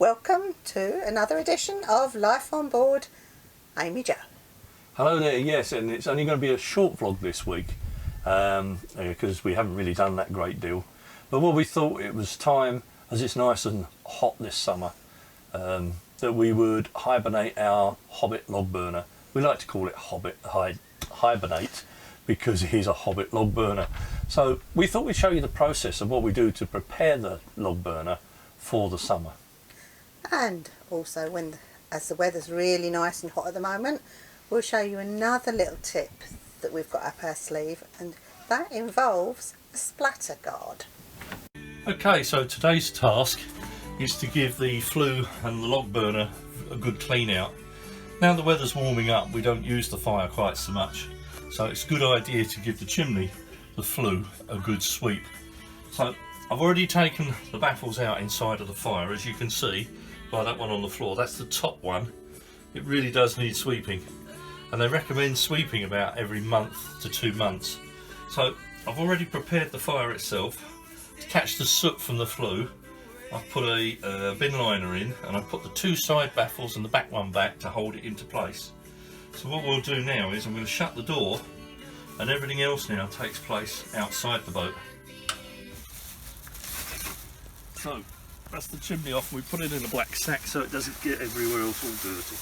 welcome to another edition of Life on Board Amy Jo. Hello there, yes, and it's only going to be a short vlog this week because we haven't really done that great deal. But what we thought it was time, as it's nice and hot this summer, that we would hibernate our Hobbit log burner. We like to call it hibernate because it is a Hobbit log burner. So we thought we'd show you the process of what we do to prepare the log burner for the summer. And also, as the weather's really nice and hot at the moment, we'll show you another little tip that we've got up our sleeve, and that involves a splatter guard. Okay, so today's task is to give the flue and the log burner a good clean out. Now the weather's warming up, we don't use the fire quite so much, so it's a good idea to give the chimney, the flue, a good sweep. So I've already taken the baffles out inside of the fire, as you can see by that one on the floor. That's the top one. It really does need sweeping, and they recommend sweeping about every month to 2 months. So I've already prepared the fire itself. To catch the soot from the flue, I've put a bin liner in, and I've put the 2 side baffles and the back one back to hold it into place. So what we'll do now is I'm going to shut the door, and everything else now takes place outside the boat. So that's the chimney off. We put it in a black sack so it doesn't get everywhere else all dirty.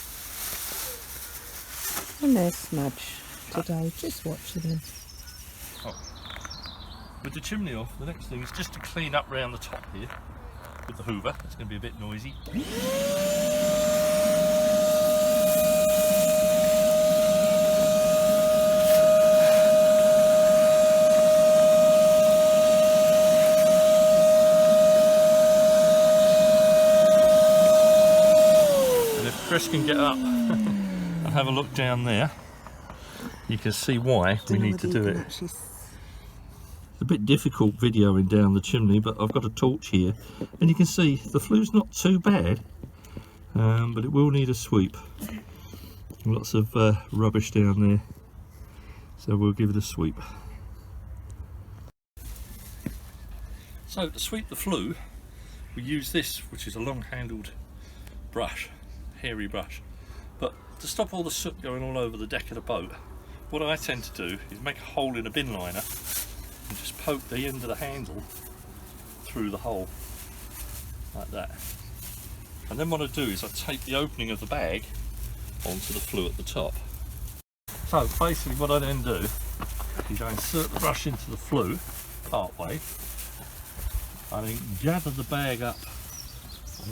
And there's Smudge today, just watching him. Oh. With the chimney off, the next thing is just to clean up round the top here with the hoover. It's going to be a bit noisy. And if Chris can get up and have a look down there, you can see why we need to do it. It's a bit difficult videoing down the chimney, but I've got a torch here and you can see the flue's not too bad, but it will need a sweep. Lots of rubbish down there, so we'll give it a sweep. So to sweep the flue, we use this, which is a long handled brush, hairy brush. But to stop all the soot going all over the deck of the boat, what I tend to do is make a hole in a bin liner and just poke the end of the handle through the hole like that. And then what I do is I tape the opening of the bag onto the flue at the top. So basically what I then do is I insert the brush into the flue part way. I then gather the bag up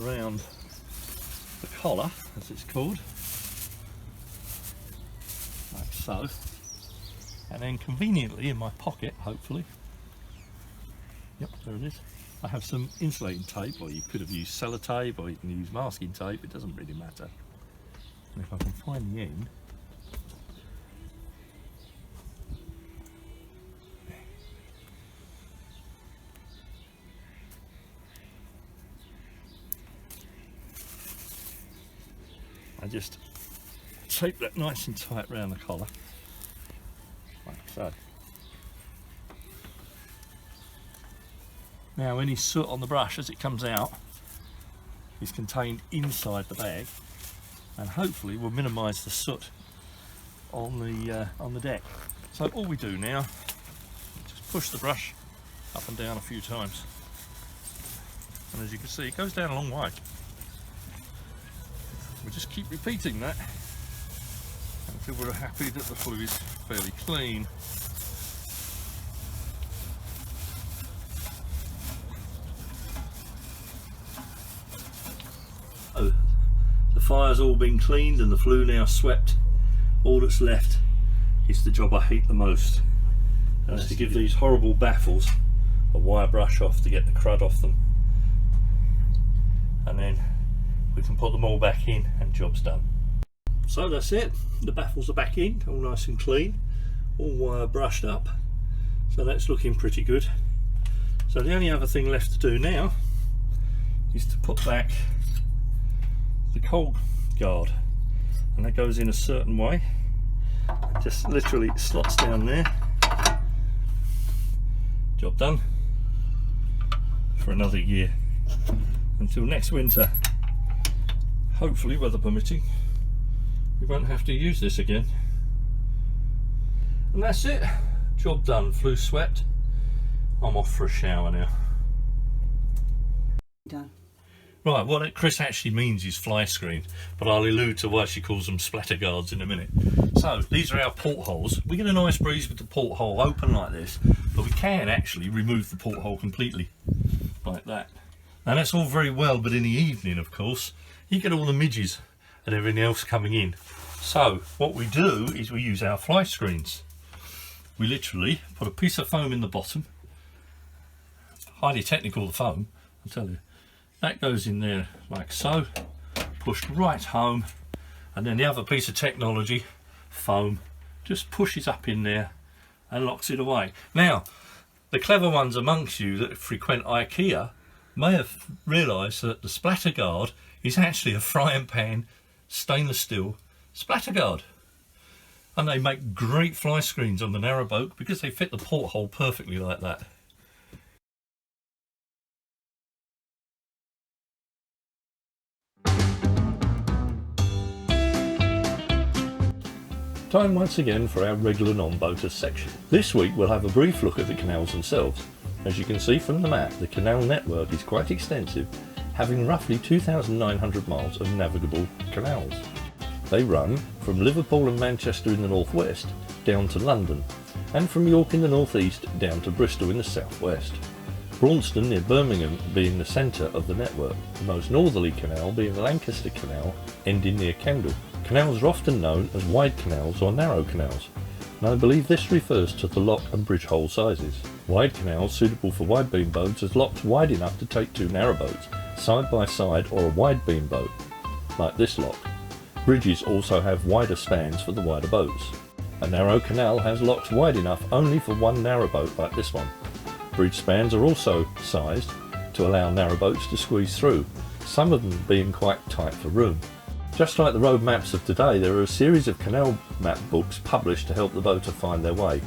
around the collar, as it's called, like so. And then conveniently in my pocket, hopefully, yep, there it is, I have some insulating tape, or you could have used sellotape, or you can use masking tape, it doesn't really matter. And if I can find the end, I just tape that nice and tight around the collar, like so. Now any soot on the brush as it comes out is contained inside the bag, and hopefully will minimise the soot on the deck. So all we do now is just push the brush up and down a few times, and as you can see it goes down a long way. We just keep repeating that until we're happy that the flue is fairly clean. Oh, the fire's all been cleaned and the flue now swept. All that's left is the job I hate the most, and that's to give these horrible baffles a wire brush off to get the crud off them, and then we can put them all back in and job's done. So that's it, the baffles are back in, all nice and clean, all wire brushed up, so that's looking pretty good. So the only other thing left to do now is to put back the cold guard, and that goes in a certain way, it just literally slots down there. Job done for another year, until next winter hopefully, weather permitting, we won't have to use this again. And that's it. Job done. Flue swept. I'm off for a shower now. Done. Right, what Chris actually means is fly screen, but I'll allude to why she calls them splatter guards in a minute. So these are our portholes. We get a nice breeze with the porthole open like this, but we can actually remove the porthole completely, like that. Now that's all very well, but in the evening, of course, you get all the midges and everything else coming in. So what we do is we use our fly screens. We literally put a piece of foam in the bottom. Highly technical, the foam, I'll tell you. That goes in there like so, pushed right home, and then the other piece of technology, foam, just pushes up in there and locks it away. Now, the clever ones amongst you that frequent IKEA may have realised that the Splatter Guard is actually a frying pan stainless steel splatter guard. And they make great fly screens on the narrowboat because they fit the porthole perfectly like that. Time once again for our regular non-boaters section. This week we'll have a brief look at the canals themselves. As you can see from the map, the canal network is quite extensive, having roughly 2,900 miles of navigable canals. They run from Liverpool and Manchester in the northwest down to London, and from York in the northeast down to Bristol in the southwest. Braunston near Birmingham being the centre of the network, the most northerly canal being Lancaster Canal ending near Kendal. Canals are often known as wide canals or narrow canals, and I believe this refers to the lock and bridge hole sizes. Wide canals suitable for wide beam boats as locks wide enough to take two narrow boats side by side or a wide beam boat, like this lock. Bridges also have wider spans for the wider boats. A narrow canal has locks wide enough only for one narrow boat like this one. Bridge spans are also sized to allow narrow boats to squeeze through, some of them being quite tight for room. Just like the road maps of today, there are a series of Canal Map Books published to help the boater find their way.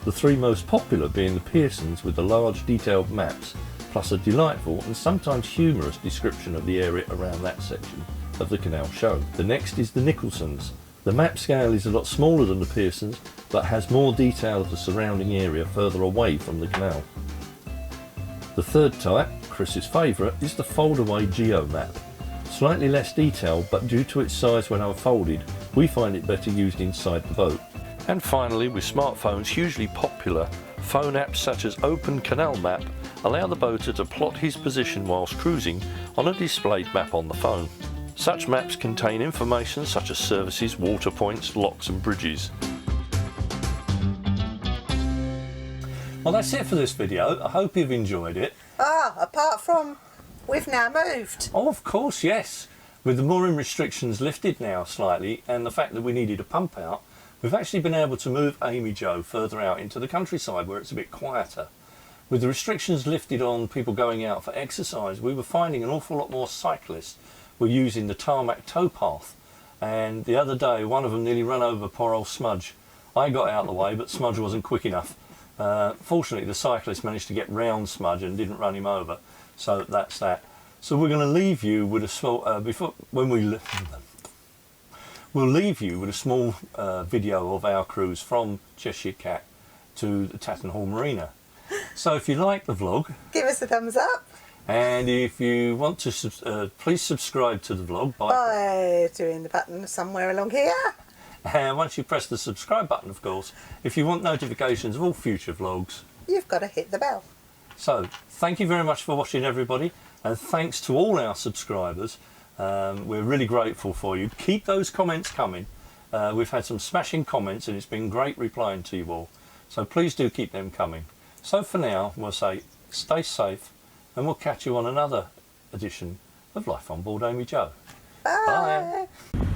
The three most popular being the Pearsons with the large detailed maps, plus a delightful and sometimes humorous description of the area around that section of the canal shown. The next is the Nicholsons. The map scale is a lot smaller than the Pearsons, but has more detail of the surrounding area further away from the canal. The third type, Chris's favourite, is the Away Geo Map. Slightly less detail, but due to its size when unfolded, we find it better used inside the boat. And finally, with smartphones hugely popular, phone apps such as Open Canal Map allow the boater to plot his position whilst cruising on a displayed map on the phone. Such maps contain information such as services, water points, locks and bridges. Well, that's it for this video. I hope you've enjoyed it. Apart from we've now moved. Oh, of course, yes. With the mooring restrictions lifted now slightly and the fact that we needed a pump out, we've actually been able to move Amy Jo further out into the countryside where it's a bit quieter. With the restrictions lifted on people going out for exercise, we were finding an awful lot more cyclists were using the tarmac towpath. And the other day, one of them nearly ran over poor old Smudge. I got out of the way, but Smudge wasn't quick enough. Fortunately, the cyclist managed to get round Smudge and didn't run him over. So that's that. So we're going to leave you with a small we'll leave you with a small video of our cruise from Cheshire Cat to the Tattenhall Marina. So if you like the vlog, Give us a thumbs up. And if you want to, please subscribe to the vlog by doing the button somewhere along here. And once you press the subscribe button, of course, if you want notifications of all future vlogs, you've got to hit the bell. So, thank you very much for watching, everybody, and thanks to all our subscribers. We're really grateful for you. Keep those comments coming. We've had some smashing comments and it's been great replying to you all. So please do keep them coming. So for now, we'll say stay safe and we'll catch you on another edition of Life on Board Amy Jo. Bye. Bye.